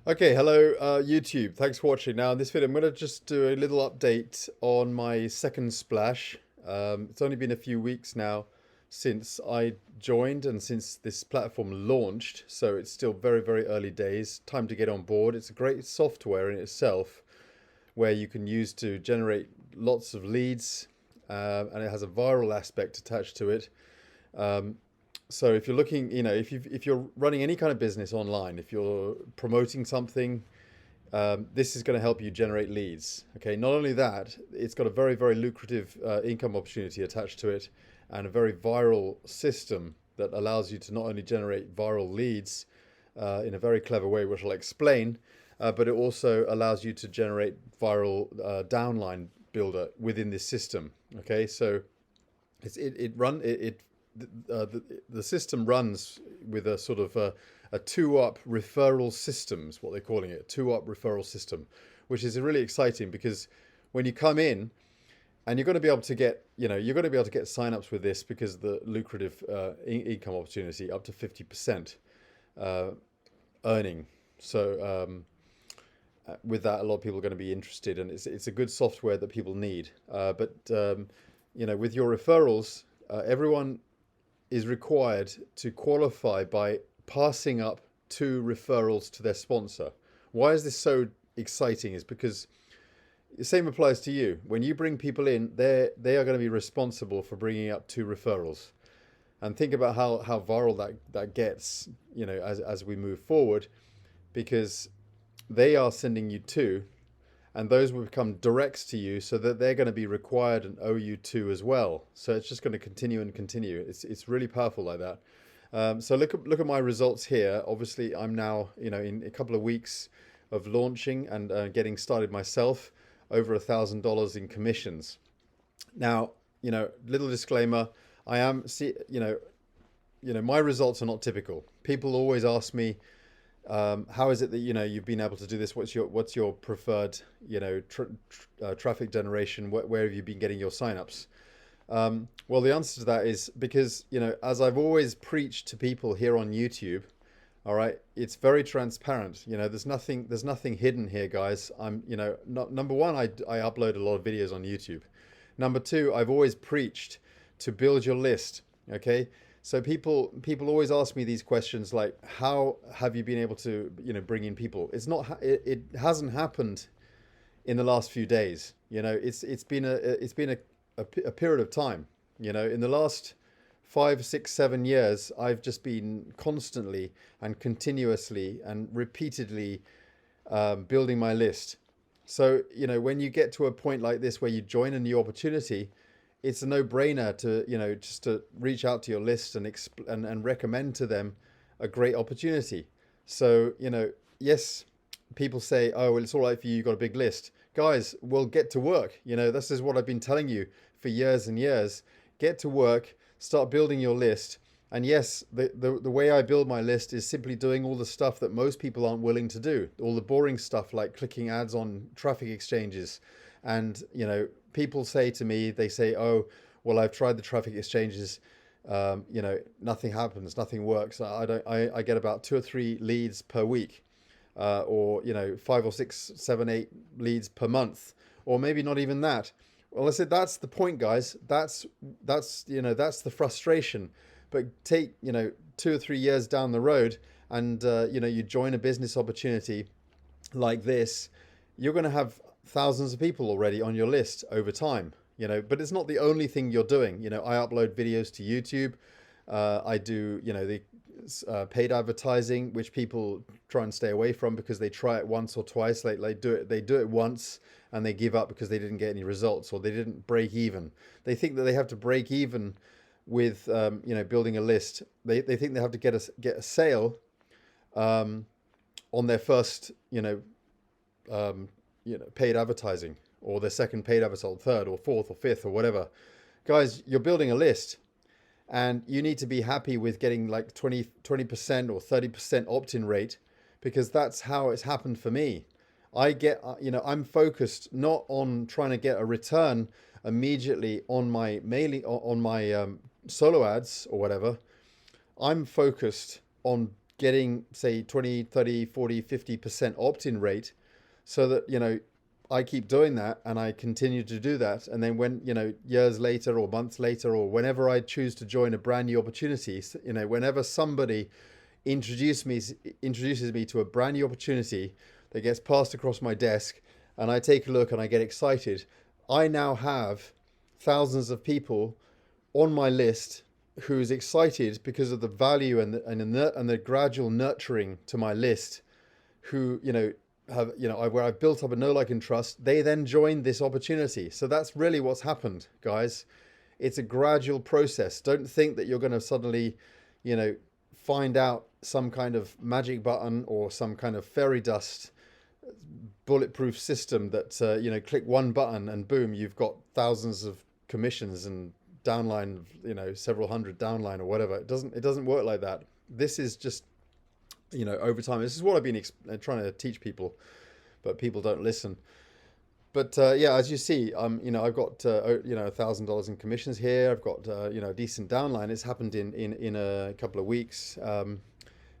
Okay, hello YouTube. Thanks for watching. Now in this video, I'm going to just do a little update on my second splash. It's only been a few weeks now since I joined and since this platform launched, so it's still very, very early days. Time to get on board. It's a great software in itself where you can use to generate lots of leads, and it has a viral aspect attached to it. Um, so if you're looking, if you're running any kind of business online, if you're promoting something, this is going to help you generate leads. Okay, not only that, it's got a very, very lucrative income opportunity attached to it, and a very viral system that allows you to not only generate viral leads in a very clever way, which I'll explain, but it also allows you to generate viral downline builder within this system. Okay, so the system runs with a sort of a two-up referral system, is what they're calling it, a two-up referral system, which is really exciting because when you come in and you're going to be able to get, you're going to be able to get sign-ups with this because of the lucrative income opportunity up to 50% uh, earning. So with that, a lot of people are going to be interested, and it's a good software that people need. But with your referrals, everyone is required to qualify by passing up two referrals to their sponsor. Why is this so exciting? Is because the same applies to you. When you bring people in, they are going to be responsible for bringing up two referrals. And think about how viral that gets, as we move forward, because they are sending you two, and those will become directs to you, so that they're going to be required and owe you two as well. So it's just going to continue and continue. It's really powerful like that. So look at my results here. Obviously, I'm now in a couple of weeks of launching and getting started myself, over $1,000 in commissions. Now, little disclaimer: I am my results are not typical. People always ask me, how is it that you've been able to do this? What's your preferred traffic generation? Where have you been getting your signups? Well, the answer to that is because as I've always preached to people here on YouTube, all right, it's very transparent. There's nothing hidden here, guys. Number one, I upload a lot of videos on YouTube. Number two, I've always preached to build your list. Okay, so people always ask me these questions like, how have you been able to bring in people? It hasn't happened in the last few days. It's been a period of time. In the last 5, 6, 7 years, I've just been constantly and continuously and repeatedly building my list. So when you get to a point like this where you join a new opportunity, it's a no-brainer to just to reach out to your list and recommend to them a great opportunity. So yes, people say, oh well, it's all right for you, you've got a big list. Guys, well, get to work. This is what I've been telling you for years and years. Get to work, start building your list. And yes, the way I build my list is simply doing all the stuff that most people aren't willing to do, all the boring stuff like clicking ads on traffic exchanges. And people say to me, they say, oh well, I've tried the traffic exchanges, nothing happens, nothing works. I get about 2 or 3 leads per week, or 5 or 6, 7, 8 leads per month, or maybe not even that. Well, I said, that's the point, guys. That's the frustration. But take 2 or 3 years down the road, and you join a business opportunity like this, you're going to have thousands of people already on your list over time. But it's not the only thing you're doing. I upload videos to YouTube. I do the paid advertising, which people try and stay away from because they try it once or twice. They do it once and they give up because they didn't get any results, or they didn't break even. They think that they have to break even with building a list. They think they have to get a sale on their first paid advertising, or their second paid advertising, third or fourth or fifth or whatever. Guys, you're building a list, and you need to be happy with getting like 20% or 30% opt-in rate, because that's how it's happened for me. I'm focused not on trying to get a return immediately on my solo ads or whatever. I'm focused on getting, say, 20, 30, 40, 50% opt-in rate, so that, I keep doing that and I continue to do that. And then when, years later or months later, or whenever I choose to join a brand new opportunity, whenever somebody introduces me to a brand new opportunity that gets passed across my desk, and I take a look and I get excited, I now have thousands of people on my list who's excited because of the value and the gradual nurturing to my list, who have where I've built up a know, like, and trust. They then join this opportunity. So that's really what's happened, guys. It's a gradual process. Don't think that you're going to suddenly find out some kind of magic button or some kind of fairy dust bulletproof system that click one button and boom, you've got thousands of commissions and downline, several hundred downline or whatever. It doesn't work like that. This is just over time. This is what I've been trying to teach people, but people don't listen. But yeah, as you see, I've got $1,000 in commissions here. I've got a decent downline. It's happened in a couple of weeks.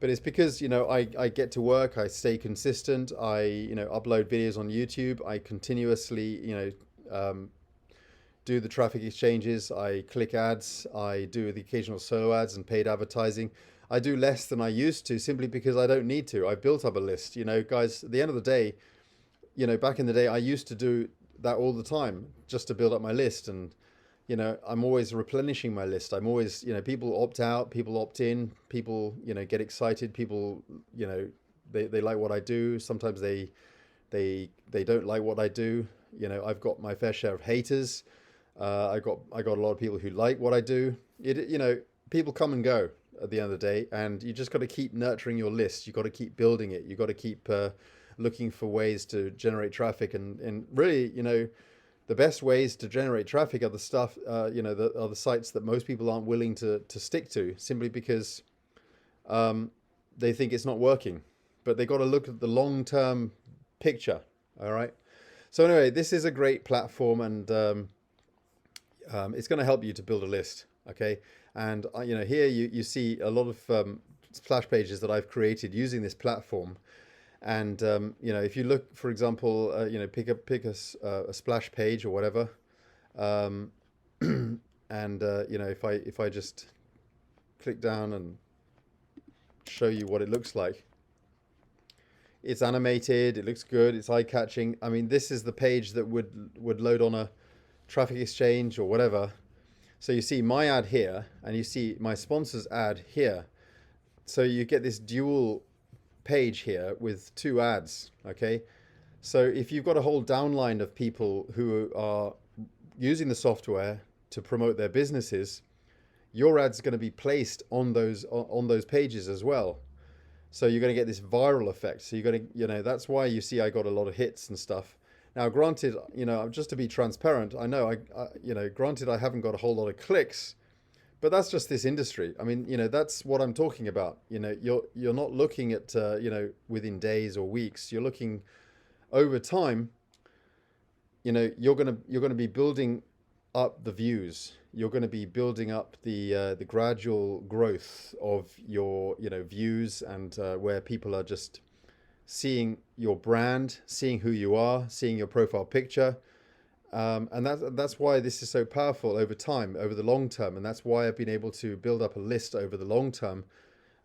But it's because I get to work. I stay consistent. I upload videos on YouTube. I continuously do the traffic exchanges. I click ads. I do the occasional solo ads and paid advertising. I do less than I used to, simply because I don't need to. I built up a list. Guys, at the end of the day, back in the day, I used to do that all the time just to build up my list. And, I'm always replenishing my list. I'm always, people opt out, people opt in, people, get excited. People, they like what I do. Sometimes they don't like what I do. I've got my fair share of haters. I got a lot of people who like what I do. People come and go at the end of the day, and you just got to keep nurturing your list. You got to keep building it. You got to keep looking for ways to generate traffic, and really, the best ways to generate traffic are the stuff, are the sites that most people aren't willing to stick to, simply because they think it's not working. But they got to look at the long-term picture. All right. So anyway, this is a great platform, and it's going to help you to build a list. Okay. And here you see a lot of splash pages that I've created using this platform. And if you look, for example, pick a splash page or whatever, and if I just click down and show you what it looks like, it's animated, it looks good, it's eye-catching. I mean, this is the page that would load on a traffic exchange or whatever. So you see my ad here, and you see my sponsor's ad here. So you get this dual page here with two ads. Okay. So if you've got a whole downline of people who are using the software to promote their businesses, your ad's going to be placed on those pages as well. So you're going to get this viral effect. So you're going to, that's why you see I got a lot of hits and stuff. Now, granted, just to be transparent, I know granted, I haven't got a whole lot of clicks, but that's just this industry. I mean, that's what I'm talking about. You're not looking at, within days or weeks. You're looking over time. You're gonna be building up the views. You're going to be building up the gradual growth of your views, and where people are just seeing your brand, seeing who you are, seeing your profile picture. And that's why this is so powerful over time, over the long term. And that's why I've been able to build up a list over the long term.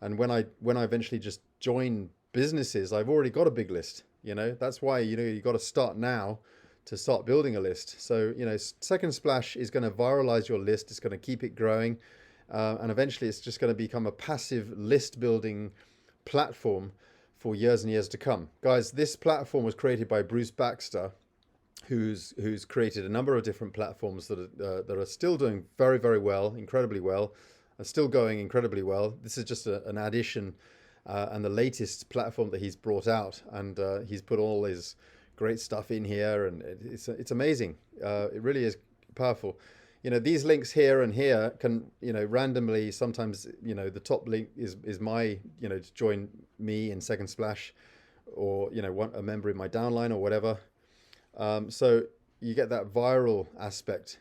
And when I eventually just join businesses, I've already got a big list. That's why you got to start now to start building a list. So SecondSplash is going to viralize your list. It's going to keep it growing, and eventually it's just going to become a passive list building platform for years and years to come. Guys, this platform was created by Bruce Baxter, who's created a number of different platforms that are still doing very, very well, incredibly well, are still going incredibly well. This is just an addition and the latest platform that he's brought out, and he's put all his great stuff in here, and it's amazing. It really is powerful. These links here and here can, randomly, sometimes, the top link is my, to join me in SecondSplash, or, a member in my downline or whatever. So you get that viral aspect.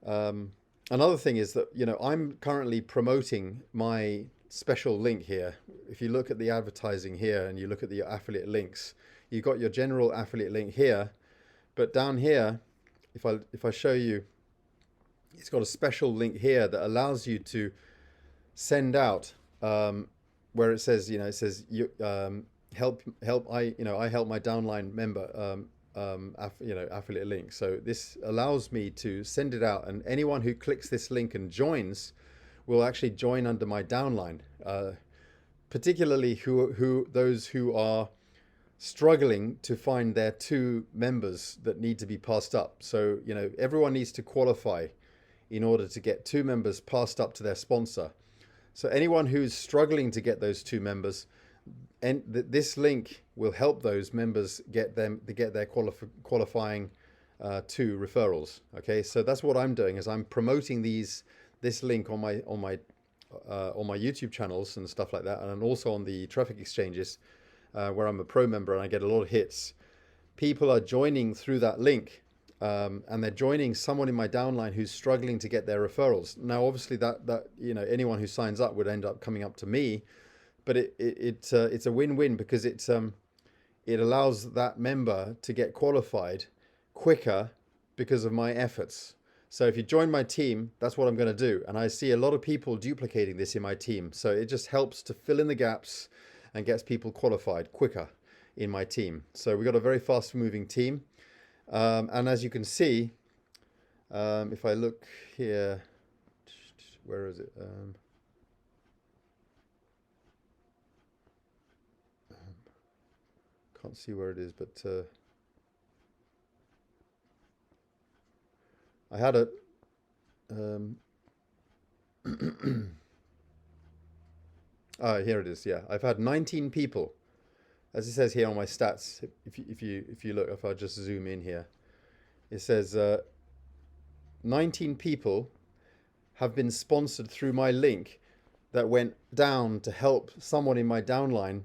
Another thing is that, I'm currently promoting my special link here. If you look at the advertising here and you look at the affiliate links, you've got your general affiliate link here, but down here, if I show you, it's got a special link here that allows you to send out where it says, you know, it says you help I help my downline member affiliate link. So this allows me to send it out, and anyone who clicks this link and joins will actually join under my downline, particularly those who are struggling to find their 2 members that need to be passed up. So, you know, everyone needs to qualify in order to get 2 members passed up to their sponsor. So anyone who's struggling to get those 2 members, and this link will help those members get their qualifying 2 referrals. Okay, so that's what I'm doing, is I'm promoting this link on my YouTube channels and stuff like that, and also on the traffic exchanges where I'm a pro member and I get a lot of hits. People are joining through that link, and they're joining someone in my downline who's struggling to get their referrals. Now, obviously, that you know, anyone who signs up would end up coming up to me, but it's a win-win, because it allows that member to get qualified quicker because of my efforts. So if you join my team, that's what I'm going to do. And I see a lot of people duplicating this in my team. So it just helps to fill in the gaps and gets people qualified quicker in my team. So we've got a very fast moving team. And as you can see, if I look here, where is it? Can't see where it is, but I had a here it is. Yeah, I've had 19 people, as it says here on my stats. If you look, if I just zoom in here, it says 19 people have been sponsored through my link that went down to help someone in my downline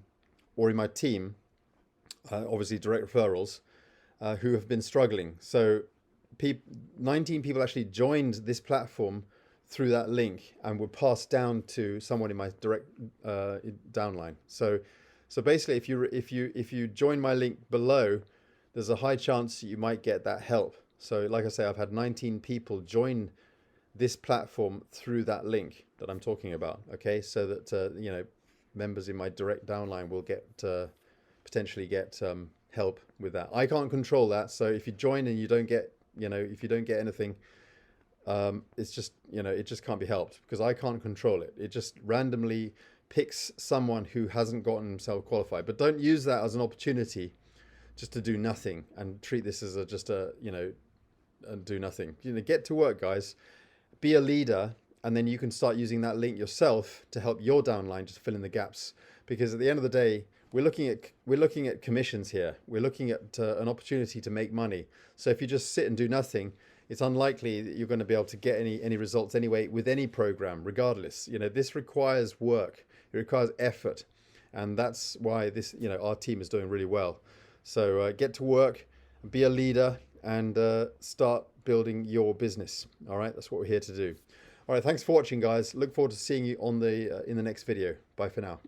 or in my team, obviously direct referrals, who have been struggling. So 19 people actually joined this platform through that link and were passed down to someone in my direct downline. So basically, if you join my link below, there's a high chance you might get that help. So like I say, I've had 19 people join this platform through that link that I'm talking about. Okay, so that you know, members in my direct downline will get potentially get help with that. I can't control that. So if you join and you don't get, you know, if you don't get anything, it's just, you know, it just can't be helped, because I can't control it. It just randomly picks someone who hasn't gotten himself qualified. But don't use that as an opportunity just to do nothing and treat this as just a, you know, and do nothing. You know, get to work, guys. Be a leader, and then you can start using that link yourself to help your downline just fill in the gaps. Because at the end of the day, we're looking at commissions here. We're looking at an opportunity to make money. So if you just sit and do nothing, it's unlikely that you're going to be able to get any results anyway with any program, regardless. You know, this requires work. It requires effort, and that's why this, you know, our team is doing really well. So get to work, be a leader, and start building your business. All right, that's what we're here to do. All right, thanks for watching, guys. Look forward to seeing you on the in the next video. Bye for now.